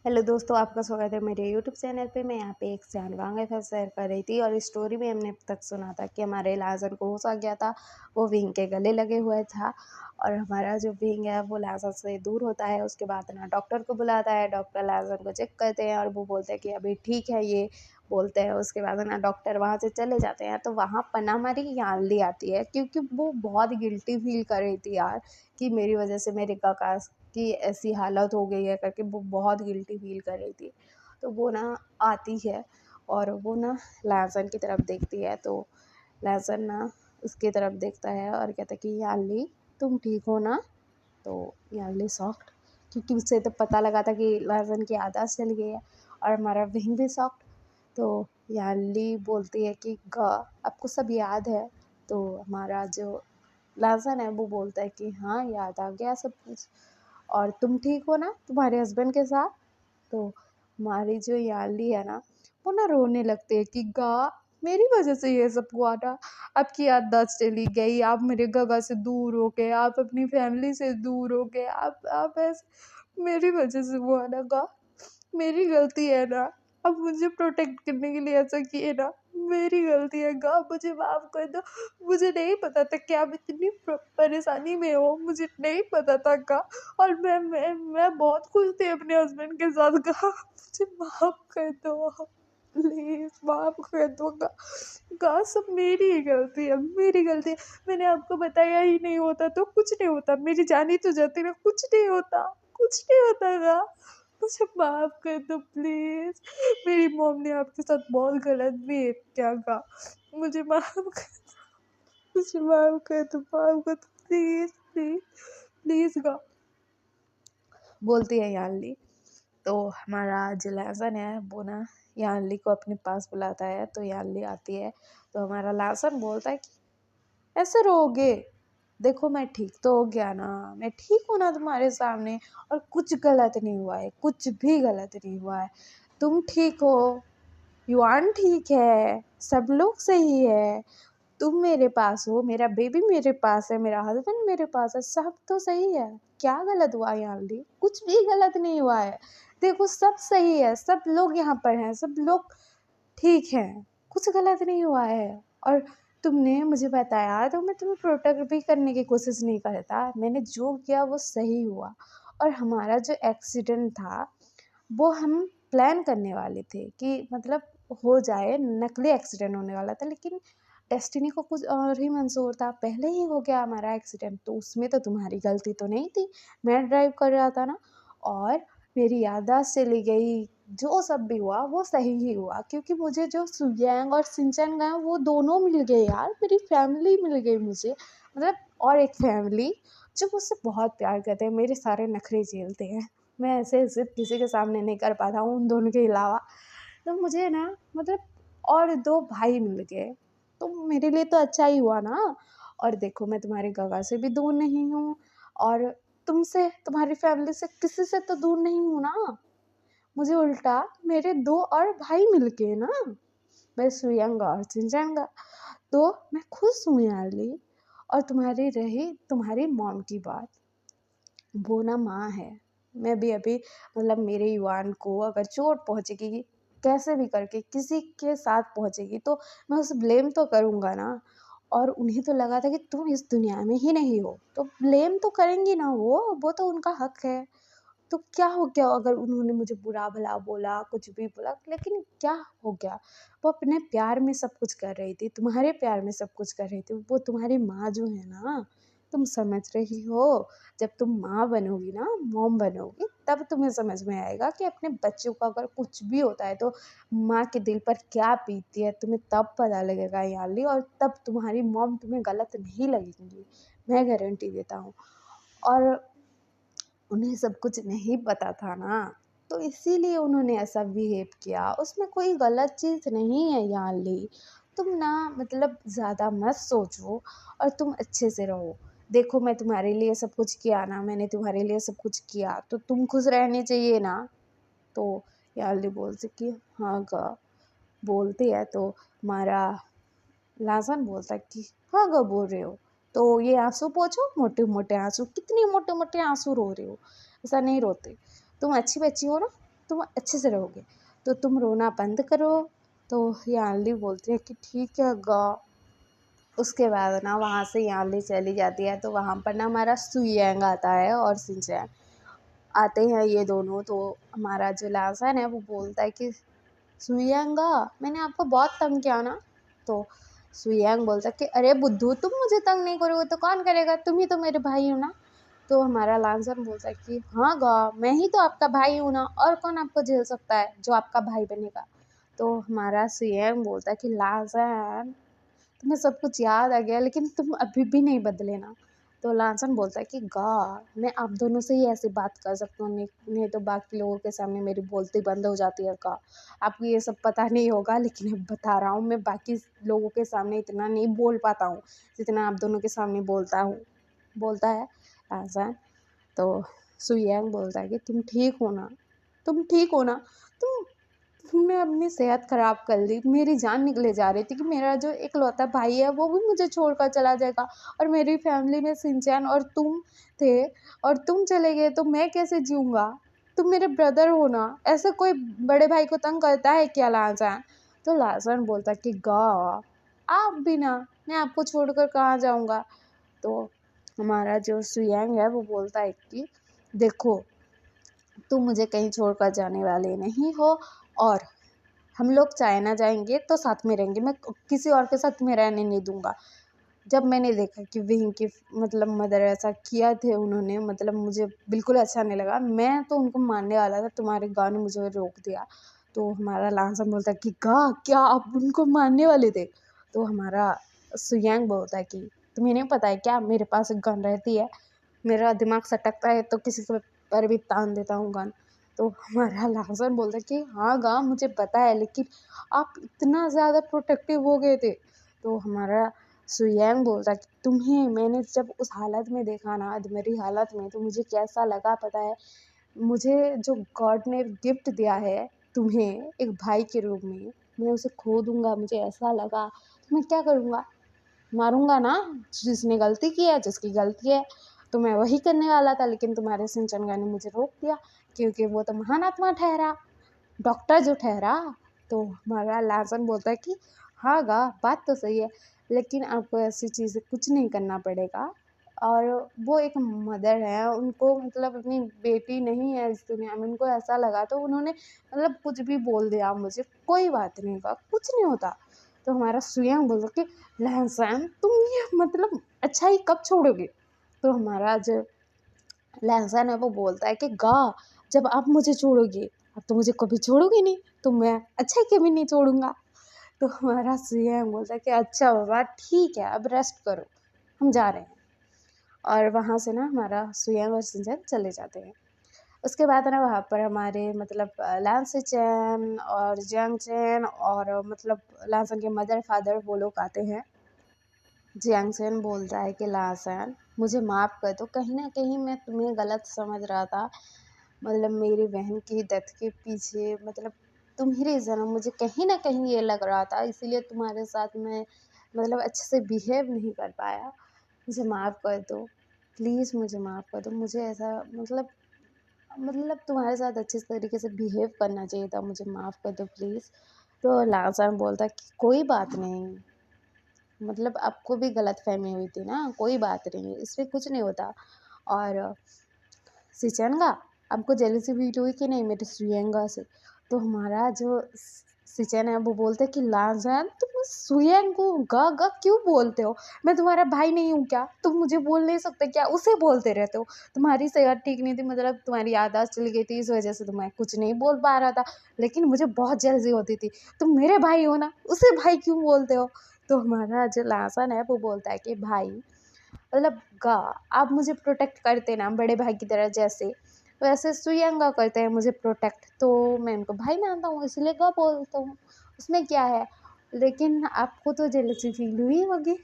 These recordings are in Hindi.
हेलो दोस्तों, आपका स्वागत है मेरे यूट्यूब चैनल पे। मैं यहाँ पे एक जानकांग एफआईआर शेयर कर रही थी और स्टोरी में हमने अब तक सुना था कि हमारे लाजर को होश आ गया था, वो विंग के गले लगे हुए था और हमारा जो विंग है वो लाजर से दूर होता है। उसके बाद ना डॉक्टर को बुलाता है, डॉक्टर लाजर को चेक करते हैं और वो बोलते हैं कि अभी ठीक है ये बोलते हैं। उसके बाद ना डॉक्टर वहाँ से चले जाते हैं तो वहाँ पन्ना हमारी यादली आती है, क्योंकि वो बहुत गिल्टी फील कर रही थी यार कि मेरी वजह से मेरे काका की ऐसी हालत हो गई है करके वो बहुत गिल्टी फील कर रही थी। तो वो ना आती है और वो ना लहसुन की तरफ देखती है, तो लहसुन ना उसकी तरफ देखता है और कहता है कि याली तुम ठीक हो ना। तो याली सॉफ्ट, क्योंकि उससे तो पता लगा था कि लहसुन की आदत चली गई है, और हमारा विंग भी सॉफ्ट। तो याली बोलती है कि आपको सब याद है। तो हमारा जो लहसुन है वो बोलता है कि हाँ याद आ गया सब कुछ, और तुम ठीक हो ना तुम्हारे हस्बैंड के साथ। तो हमारी जो याली है ना वो ना रोने लगती है कि गा मेरी वजह से ये सब हुआ था। आपकी याददाश्त चली गई, आप मेरे गगा से दूर हो गए, आप अपनी फैमिली से दूर हो गए, आप ऐसे मेरी वजह से हुआ ना गा, मेरी गलती है ना, अब मुझे प्रोटेक्ट करने के लिए ऐसा किए ना, मेरी गलती है गा, मुझे माफ कर दो। मुझे नहीं पता था कि आप इतनी परेशानी में हो, मुझे नहीं पता था गा। और मैं बहुत खुश थी अपने हस्बैंड के साथ गा, मुझे माफ कर दो, प्लीज माफ कर दो गा। गा सब मेरी ही गलती है, मेरी गलती है। मैंने आपको बताया ही नहीं होता तो कुछ नहीं होता, मेरी जान ही तो जाती ना, कुछ नहीं होता, कुछ नहीं होता गा। मुझे माफ कर दो प्लीज, मेरी मॉम ने आपके साथ बहुत गलत बिहेव किया गा, मुझे माफ कर, मुझे माफ कर दो, माफ कर दो प्लीज प्लीज प्लीज गा, बोलती है यानली। तो हमारा जो लहसुन है वो ना यानली को अपने पास बुलाता है, तो यानली आती है। तो हमारा लहसुन बोलता है कि ऐसे रहोगे, देखो मैं ठीक तो हो गया ना, मैं ठीक हूँ ना तुम्हारे सामने, और कुछ गलत नहीं हुआ है, कुछ भी गलत नहीं हुआ है। तुम ठीक हो, युआन ठीक है, सब लोग सही है, तुम मेरे पास हो, मेरा बेबी मेरे पास है, मेरा हस्बैंड मेरे पास है, सब तो सही है। क्या गलत हुआ है यानली? कुछ भी गलत नहीं हुआ है। देखो सब सही है, सब लोग यहाँ पर हैं, सब लोग ठीक है, कुछ गलत नहीं हुआ है। और तुमने मुझे बताया तो मैं तुम्हें प्रोटेक्ट भी करने की कोशिश नहीं करता, मैंने जो किया वो सही हुआ। और हमारा जो एक्सीडेंट था वो हम प्लान करने वाले थे कि मतलब हो जाए, नकली एक्सीडेंट होने वाला था, लेकिन डेस्टिनी को कुछ और ही मंजूर था, पहले ही हो गया हमारा एक्सीडेंट। तो उसमें तो तुम्हारी गलती तो नहीं थी, मैं ड्राइव कर रहा था ना, और मेरी याददाश्त चली गई। जो सब भी हुआ वो सही ही हुआ, क्योंकि मुझे जो सुयांग और सिंचन गए वो दोनों मिल गए यार, मेरी फैमिली मिल गई मुझे, मतलब और एक फैमिली जो मुझसे बहुत प्यार करते हैं, मेरे सारे नखरे झेलते हैं। मैं ऐसे जिद किसी के सामने नहीं कर पाता हूँ उन दोनों के अलावा। तो मुझे ना मतलब और दो भाई मिल गए, तो मेरे लिए तो अच्छा ही हुआ ना। और देखो मैं तुम्हारे गवा से भी दूर नहीं हूँ, और तुमसे, तुम्हारी फैमिली से, किसी से तो दूर नहीं हूँ ना। मुझे उल्टा मेरे दो और भाई मिल के ना, मैं सुयंगा और चिंचंगा, तो मैं खुश हूँ यारली। और तुम्हारी रही तुम्हारी मॉम की बात, वो ना माँ है। मैं भी अभी मतलब मेरे युवान को अगर चोट पहुँचेगी, कैसे भी करके किसी के साथ पहुँचेगी, तो मैं उसे ब्लेम तो करूँगा ना। और उन्हें तो लगा था कि तुम इस दुनिया में ही नहीं हो, तो ब्लेम तो करेंगी ना, वो तो उनका हक है। तो क्या हो गया अगर उन्होंने मुझे बुरा भला बोला, कुछ भी बोला, लेकिन क्या हो गया? वो अपने प्यार में सब कुछ कर रही थी, तुम्हारे प्यार में सब कुछ कर रही थी। वो तुम्हारी माँ जो है ना, तुम समझ रही हो, जब तुम माँ बनोगी ना, मॉम बनोगी, तब तुम्हें समझ में आएगा कि अपने बच्चों को अगर कुछ भी होता है तो माँ के दिल पर क्या बीतती है, तुम्हें तब पता लगेगा यारली। और तब तुम्हारी मॉम तुम्हें गलत नहीं लगेंगी, मैं गारंटी देता हूँ। और उन्हें सब कुछ नहीं पता था ना, तो इसीलिए उन्होंने ऐसा बिहेव किया, उसमें कोई गलत चीज़ नहीं है यारली। तुम ना मतलब ज़्यादा मत सोचो और तुम अच्छे से रहो। देखो मैं तुम्हारे लिए सब कुछ किया ना, मैंने तुम्हारे लिए सब कुछ किया, तो तुम खुश रहने चाहिए ना। तो यारली बोलती कि हाँ गा, बोलती है। तो हमारा लाजन बोलता है कि हाँ गा बोल रहे हो, तो ये आंसू पोंछो, मोटे मोटे आंसू, कितने मोटे मोटे आंसू रो रहे हो, ऐसा नहीं रोते, तुम अच्छी बच्ची हो ना, तुम अच्छे से रहोगे, तो तुम रोना बंद करो। तो यानली बोलती है कि ठीक है गा। उसके बाद ना वहाँ से यानली चली जाती है। तो वहाँ पर ना हमारा सुयंग आता है और शिनचैन आते हैं ये दोनों। तो हमारा जो लासन है वो बोलता है कि सुयंगा, मैंने आपको बहुत तंग किया ना। तो सुयंग बोलता है कि अरे बुद्धू, तुम मुझे तंग नहीं करोगे तो कौन करेगा, तुम ही तो मेरे भाई हो ना। तो हमारा लासन बोलता है कि हाँ गा, मैं ही तो आपका भाई हूँ ना, और कौन आपको झेल सकता है जो आपका भाई बनेगा। तो हमारा सुयंग बोलता है कि लासन, तुम्हें सब कुछ याद आ गया लेकिन तुम अभी भी नहीं बदले ना। तो लांसन बोलता है कि गा, मैं आप दोनों से ही ऐसी बात कर सकता हूँ, नहीं तो बाकी लोगों के सामने मेरी बोलती बंद हो जाती है। गा, आपको ये सब पता नहीं होगा लेकिन अब बता रहा हूँ, मैं बाकी लोगों के सामने इतना नहीं बोल पाता हूँ जितना आप दोनों के सामने बोलता है लांसन। तो सुयंग बोलता है कि तुम ठीक हो ना, तुम ठीक हो ना। तुमने अपनी सेहत ख़राब कर ली, मेरी जान निकले जा रही थी कि मेरा जो इकलौता भाई है वो भी मुझे छोड़कर चला जाएगा, और मेरी फैमिली में शिनचैन और तुम थे, और तुम चले गए तो मैं कैसे जीऊँगा। तुम मेरे ब्रदर हो ना, ऐसे कोई बड़े भाई को तंग करता है क्या लासन। तो लासन बोलता कि गा, आप भी ना, मैं आपको छोड़कर कहाँ जाऊँगा। तो हमारा जो सुयंग है वो बोलता है कि देखो, तुम मुझे कहीं छोड़कर जाने वाले नहीं हो, और हम लोग चाइना जाएंगे तो साथ में रहेंगे, मैं किसी और के साथ में रहने नहीं दूंगा। जब मैंने देखा कि विंग की मतलब मदर ऐसा किया थे उन्होंने, मतलब मुझे बिल्कुल अच्छा नहीं लगा, मैं तो उनको मारने वाला था, तुम्हारे गाँव ने मुझे रोक दिया। तो हमारा लांसन बोलता है कि गा, क्या आप उनको मारने वाले थे। तो हमारा सुयांग बोलता है कि तुम्हें नहीं पता है क्या, मेरे पास एक गन रहती है, मेरा दिमाग सटकता है तो किसी के पर भी तान देता हूँ गन। तो हमारा लासन बोलता है कि हाँ गा, मुझे पता है, लेकिन आप इतना ज़्यादा प्रोटेक्टिव हो गए थे। तो हमारा सुयंग बोलता है कि तुम्हें मैंने जब उस हालत में देखा ना, अधमरी हालत में, तो मुझे कैसा लगा पता है। मुझे जो गॉड ने गिफ्ट दिया है तुम्हें एक भाई के रूप में, मैं उसे खो दूंगा, मुझे ऐसा लगा। तो मैं क्या करूँगा, मारूंगा ना, जिसने गलती की है, जिसकी गलती है। तो मैं वही करने वाला था, लेकिन तुम्हारे सिंचनगा ने मुझे रोक दिया, क्योंकि वो तो महान आत्मा ठहरा, डॉक्टर जो ठहरा। तो हमारा लासन बोलता है कि हाँ गा, बात तो सही है, लेकिन आपको ऐसी चीज़ें कुछ नहीं करना पड़ेगा। और वो एक मदर है, उनको मतलब अपनी बेटी नहीं है इस दुनिया में, उनको ऐसा लगा तो उन्होंने मतलब कुछ भी बोल दिया मुझे, कोई बात नहीं होगा, कुछ नहीं होता। तो हमारा सुयंग बोलता कि लहसन, तुम ये मतलब अच्छा ही कब छोड़ोगे। तो हमारा जो लहसन है वो बोलता है कि गा, जब आप मुझे छोड़ोगे, अब तो मुझे कभी छोड़ोगे नहीं, तो मैं अच्छा कभी नहीं छोड़ूंगा। तो हमारा सुयंग बोलता है कि अच्छा बाबा ठीक है, अब रेस्ट करो, हम जा रहे हैं। और वहाँ से ना हमारा सुयंग और सिंचन चले जाते हैं। उसके बाद ना वहाँ पर हमारे मतलब लांसी चैन और जियांग चैन और मतलब लांसन के मदर फादर वो लोग आते हैं। जियांग बोलता है कि लासन, मुझे माफ़ कर दो, कहीं ना कहीं मैं तुम्हें गलत समझ रहा था, मतलब मेरी बहन की डेथ के पीछे मतलब तुम ही रीज़न हो, मुझे कहीं ना कहीं ये लग रहा था, इसीलिए तुम्हारे साथ मैं मतलब अच्छे से बिहेव नहीं कर पाया। मुझे माफ़ कर दो, प्लीज़ मुझे माफ़ कर दो, मुझे ऐसा मतलब तुम्हारे साथ अच्छे तरीके से बिहेव करना चाहिए था, मुझे माफ़ कर दो प्लीज़। तो लासन बोलता कि कोई बात नहीं, मतलब आपको भी गलतफ़हमी हुई थी ना, कोई बात नहीं, इसमें कुछ नहीं होता। और सिचेंगा, आपको जेलसी फील हुई कि नहीं मेरे सुयंगा से। तो हमारा जो सिचेन है वो बोलते हैं कि लाजन, तुम सुयंग को गा गा क्यों बोलते हो, मैं तुम्हारा भाई नहीं हूँ क्या, तुम मुझे बोल नहीं सकते क्या, उसे बोलते रहते हो। तुम्हारी सेहत ठीक नहीं थी, मतलब तुम्हारी याददाश्त चली गई थी, इस वजह से तुम्हें कुछ नहीं बोल पा रहा था, लेकिन मुझे बहुत जल्दी होती थी, तुम मेरे भाई हो ना, उसे भाई क्यों बोलते हो। तो हमारा जो लासन है वो बोलता है कि भाई मतलब गा, आप मुझे प्रोटेक्ट करते ना बड़े भाई की तरह, जैसे वैसे सुयंगा करते हैं मुझे प्रोटेक्ट, तो मैं उनको भाई मानता हूँ, इसलिए गा बोलता हूँ, उसमें क्या है। लेकिन आपको तो जेलसी फील हुई होगी,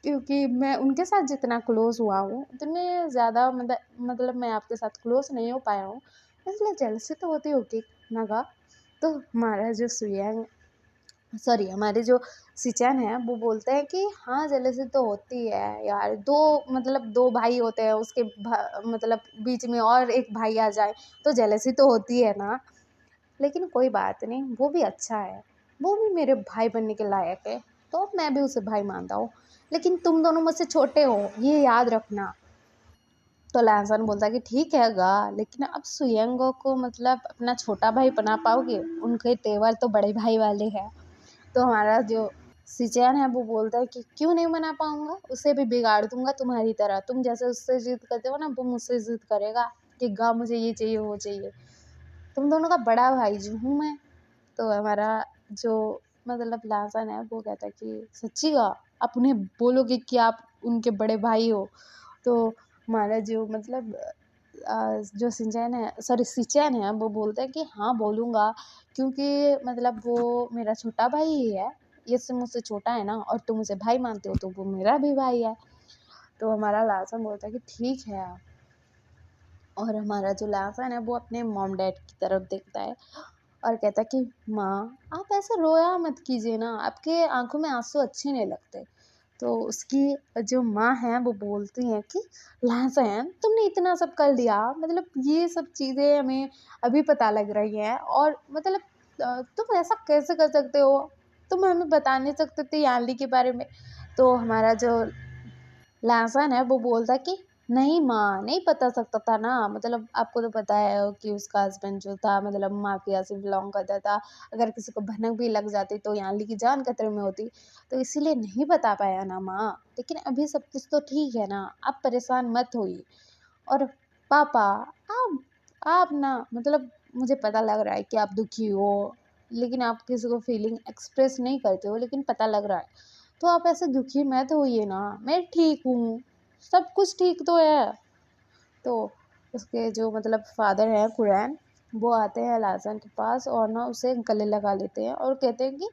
क्योंकि मैं उनके साथ जितना क्लोज हुआ हूँ उतने ज़्यादा मतलब मैं आपके साथ क्लोज नहीं हो पाया हूँ, इसलिए जेलसी तो होती होगी ना गा। तो हमारा जो सुयंग सॉरी हमारे जो सिचन है वो बोलते हैं कि हाँ जेलसी तो होती है यार, दो मतलब दो भाई होते हैं, उसके मतलब बीच में और एक भाई आ जाए तो जेलसी तो होती है ना। लेकिन कोई बात नहीं, वो भी अच्छा है, वो भी मेरे भाई बनने के लायक है, तो मैं भी उसे भाई मानता हूँ। लेकिन तुम दोनों मुझसे छोटे हो, ये याद रखना। तो लहसन बोलता है कि ठीक है गा, लेकिन अब सुयंगो को मतलब अपना छोटा भाई बना पाओगे? उनके तेवर तो बड़े भाई वाले हैं। तो हमारा जो सिचैन है वो बोलता है कि क्यों नहीं बना पाऊंगा, उसे भी बिगाड़ दूंगा तुम्हारी तरह। तुम जैसे उससे जिद करते हो ना, वो मुझसे जिद करेगा कि गा मुझे ये चाहिए वो चाहिए। तुम दोनों का बड़ा भाई जो हूँ मैं। तो हमारा जो मतलब लासन है वो कहता है कि सच्ची गा, आप उन्हें बोलोगे कि आप उनके बड़े भाई हो? तो हमारा जो मतलब जो सिंचैन है, सॉरी सिचैन है, वो बोलता है कि हाँ बोलूँगा, क्योंकि मतलब वो मेरा छोटा भाई ही है, ये से मुझसे छोटा है ना, और तुम उसे भाई मानते हो तो वो मेरा भी भाई है। तो हमारा लासन बोलता है कि ठीक है। और हमारा जो लासन है वो अपने मॉम डैड की तरफ देखता है और कहता है कि माँ, आप ऐसे रोया मत कीजिए ना, आपके आंखों में आंसू अच्छे नहीं लगते। तो उसकी जो माँ है वो बोलती हैं कि लहसैन, तुमने इतना सब कर दिया, मतलब ये सब चीज़ें हमें अभी पता लग रही हैं, और मतलब तुम ऐसा कैसे कर सकते हो? तुम हमें बता नहीं सकते थे यानली के बारे में? तो हमारा जो लहसन है वो बोलता है कि नहीं माँ, नहीं पता सकता था ना, मतलब आपको तो पता है कि उसका हस्बैंड जो था मतलब माफिया से बिलोंग करता था, अगर किसी को भनक भी लग जाती तो यानली की जान खतरे में होती, तो इसीलिए नहीं बता पाया ना माँ। लेकिन अभी सब कुछ तो ठीक है ना, आप परेशान मत होइए। और पापा, आप ना मतलब मुझे पता लग रहा है कि आप दुखी हो, लेकिन आप किसी को फीलिंग एक्सप्रेस नहीं करते हो, लेकिन पता लग रहा है, तो आप ऐसे दुखी मत होइए ना, मैं ठीक हूँ, सब कुछ ठीक तो है। तो उसके जो मतलब फादर हैं कुरैन, वो आते हैं लासन के पास और ना उसे गले लगा लेते हैं और कहते हैं कि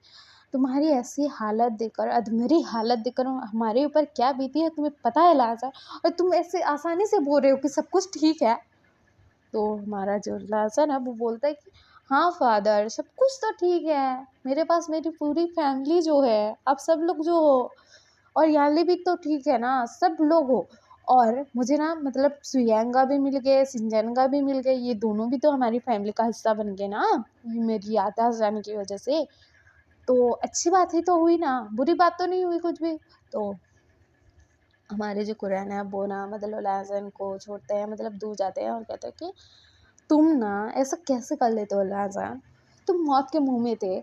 तुम्हारी ऐसी हालत देखकर, अधमरी हालत देखकर हमारे ऊपर क्या बीती है तुम्हें पता है लासन, और तुम ऐसे आसानी से बोल रहे हो कि सब कुछ ठीक है। तो हमारा जो लासन है वो बोलता है कि हाँ फादर, सब कुछ तो ठीक है, मेरे पास मेरी पूरी फैमिली जो है, आप सब लोग जो हो, और याली भी तो ठीक है ना, सब लोग हो। और मुझे ना मतलब सुयंगा भी मिल गए, सिंजनगा भी मिल गए, ये दोनों भी तो हमारी फैमिली का हिस्सा बन गए ना, ये मेरी याददाश्त जाने की वजह से। तो अच्छी बात ही तो हुई ना, बुरी बात तो नहीं हुई कुछ भी। तो हमारे जो कुरैन है वो ना मतलब लहसन को छोड़ते हैं, मतलब दूर जाते हैं और कहते हैं कि तुम ना ऐसा कैसे कर लेते हो लहसन, तुम मौत के मुंह में थे,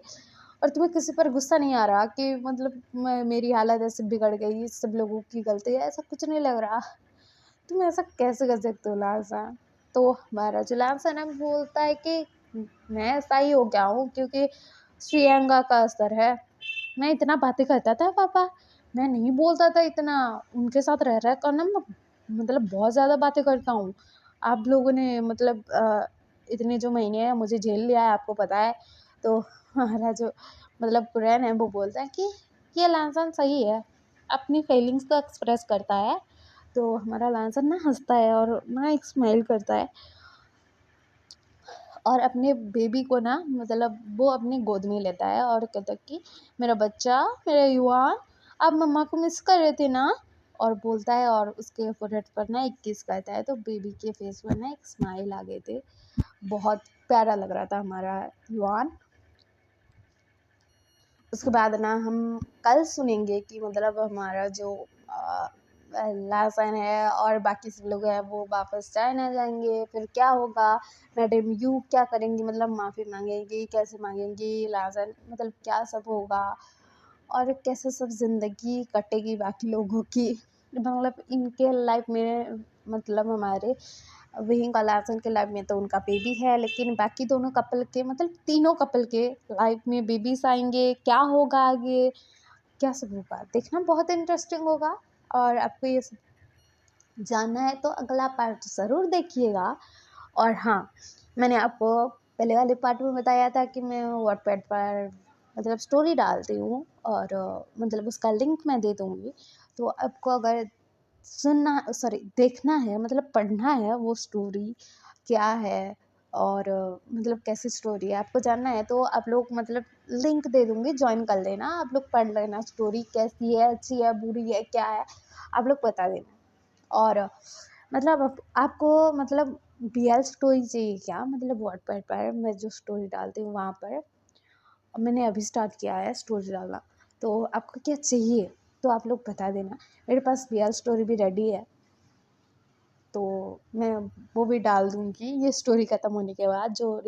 और तुम्हें किसी पर गुस्सा नहीं आ रहा कि मतलब मेरी हालत ऐसे बिगड़ गई, सब लोगों की गलती है, ऐसा कुछ नहीं लग रहा, तुम ऐसा कैसे कर सकते हो लहसन? तो हमारा जो लहसन है बोलता है कि मैं ऐसा ही हो गया हूँ क्योंकि श्रियंगा का असर है। मैं इतना बातें करता था पापा, मैं नहीं बोलता था इतना, उनके साथ रह कर ना मैं मतलब बहुत ज़्यादा बातें करता हूँ। आप लोगों ने मतलब इतने जो महीने हैं मुझे झेल लिया है, आपको पता है। तो हमारा जो मतलब कुरैन है वो बोलता है कि ये लहसन सही है, अपनी फीलिंग्स को एक्सप्रेस करता है। तो हमारा लहसन ना हंसता है और ना एक स्माइल करता है, और अपने बेबी को ना मतलब वो अपनी गोद में लेता है और कहता है कि मेरा बच्चा, मेरा युवान, आप मम्मा को मिस कर रहे थे ना, और बोलता है और उसके फोrehead पर ना एक किस करता है, तो बेबी के फेस पर ना एक स्माइल आ गए थे। बहुत प्यारा लग रहा था हमारा युवान। उसके बाद ना हम कल सुनेंगे कि मतलब हमारा जो लासन है और बाकी सब लोग हैं वो वापस चाइना जाएंगे, फिर क्या होगा, मैडम यू क्या करेंगी, मतलब माफ़ी मांगेंगी, कैसे मांगेंगी, लासन मतलब क्या सब होगा, और कैसे सब ज़िंदगी कटेगी बाकी लोगों की, मतलब इनके लाइफ में, मतलब हमारे वहीं कलासन के लाइफ में तो उनका बेबी है, लेकिन बाकी दोनों कपल के मतलब तीनों कपल के लाइफ में बेबीज आएंगे, क्या होगा आगे, क्या सब होगा, देखना बहुत इंटरेस्टिंग होगा। और आपको ये सब जानना है तो अगला पार्ट ज़रूर देखिएगा। और हाँ, मैंने आपको पहले वाले पार्ट में बताया था कि मैं वॉटपैड पर मतलब स्टोरी डालती हूँ, और मतलब उसका लिंक मैं दे दूँगी। तो आपको अगर सुनना, सॉरी देखना है, मतलब पढ़ना है वो स्टोरी क्या है, और मतलब कैसी स्टोरी है आपको जानना है, तो आप लोग मतलब लिंक दे दूँगी, जॉइन कर लेना, आप लोग पढ़ लेना स्टोरी कैसी है, अच्छी है, बुरी है, क्या है, आप लोग बता देना। और मतलब आपको मतलब BL स्टोरी चाहिए क्या, मतलब वाटपैड पर मैं जो स्टोरी डालती हूँ वहाँ पर, मैंने अभी स्टार्ट किया है स्टोरी डालना, तो आपको क्या चाहिए तो आप लोग बता देना। मेरे पास BL स्टोरी भी रेडी है, तो मैं वो भी डाल दूँगी ये स्टोरी ख़त्म होने के बाद, जो